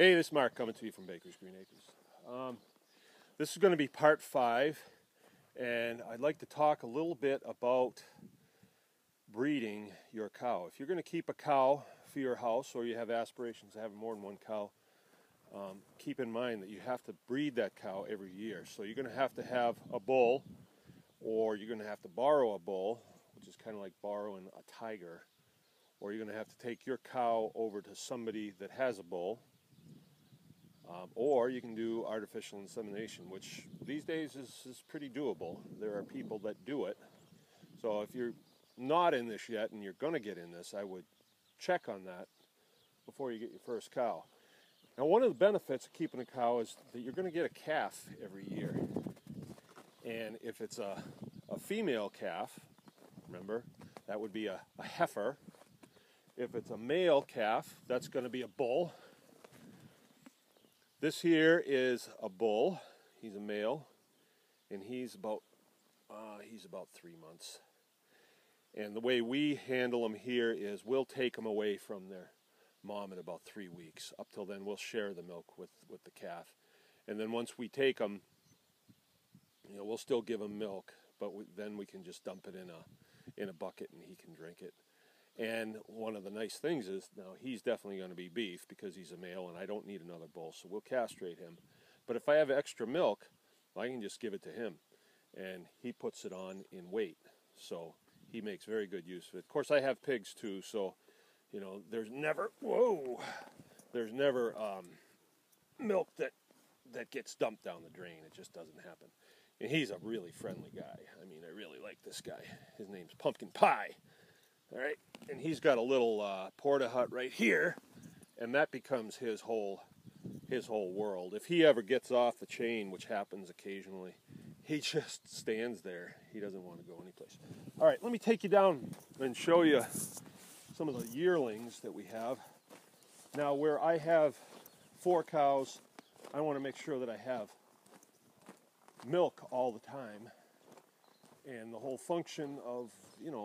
Hey, this is Mark coming to you from Baker's Green Acres. This is going to be part 5, and I'd like to talk a little bit about breeding your cow. If you're going to keep a cow for your house, or you have aspirations of having more than one cow, keep in mind that you have to breed that cow every year. So you're going to have a bull, or you're going to have to borrow a bull, which is kind of like borrowing a tiger, or you're going to have to take your cow over to somebody that has a bull. Or you can do artificial insemination, which these days is pretty doable. There are people that do it. So if you're not in this yet and you're going to get in this, I would check on that before you get your first cow. Now, one of the benefits of keeping a cow is that you're going to get a calf every year. And if it's a female calf, remember, that would be a heifer. If it's a male calf, that's going to be a bull. This here is a bull. He's a male, and he's about 3 months. And the way we handle them here is we'll take them away from their mom at about 3 weeks. Up till then, we'll share the milk with the calf, and then once we take them, we'll still give him milk, but then we can just dump it in a bucket and he can drink it. And one of the nice things is, now he's definitely going to be beef because he's a male and I don't need another bull, so we'll castrate him. But if I have extra milk, I can just give it to him, and he puts it on in weight. So he makes very good use of it. Of course, I have pigs too, so there's never milk that gets dumped down the drain. It just doesn't happen. And he's a really friendly guy. I mean, I really like this guy. His name's Pumpkin Pie. All right, and he's got a little porta hut right here, and that becomes his whole world. If he ever gets off the chain, which happens occasionally, he just stands there. He doesn't want to go anyplace. All right, let me take you down and show you some of the yearlings that we have. Now, where I have 4 cows, I want to make sure that I have milk all the time. And the whole function of,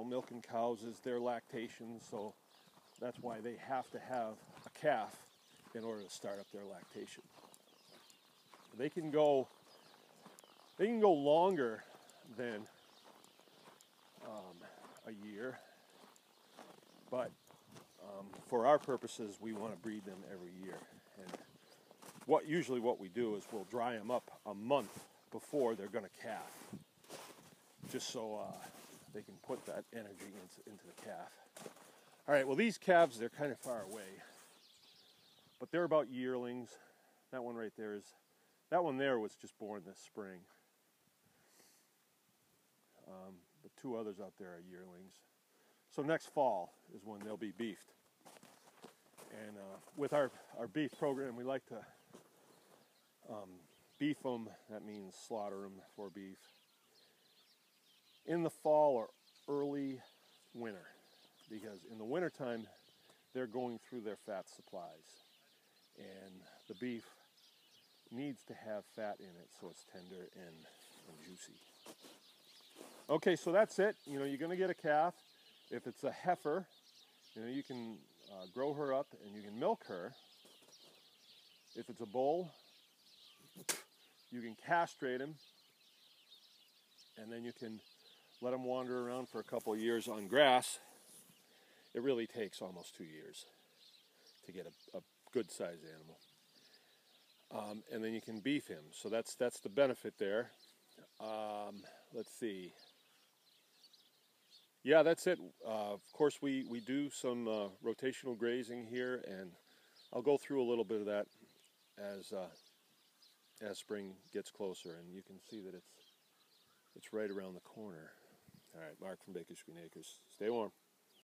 milking cows is their lactation, so that's why they have to have a calf in order to start up their lactation. They can go longer than a year, but for our purposes, we want to breed them every year. And usually what we do is we'll dry them up a month before they're going to calf, just so they can put that energy into the calf. All right, well, these calves, they're kind of far away, but they're about yearlings. That one right there was just born this spring. The 2 others out there are yearlings. So next fall is when they'll be beefed. And with our beef program, we like to beef them. That means slaughter them for beef in the fall or early winter, because in the wintertime they're going through their fat supplies, and the beef needs to have fat in it so it's tender and juicy. Okay, so that's it. You're going to get a calf. If it's a heifer, you can grow her up and you can milk her. If it's a bull, you can castrate him, and then you can let them wander around for a couple of years on grass. It really takes almost 2 years to get a good-sized animal. And then you can beef him. So that's the benefit there. Let's see. Yeah, that's it. Of course, we do some rotational grazing here, and I'll go through a little bit of that as spring gets closer, and you can see that it's right around the corner. All right, Mark from Baker's Green Acres. Stay warm.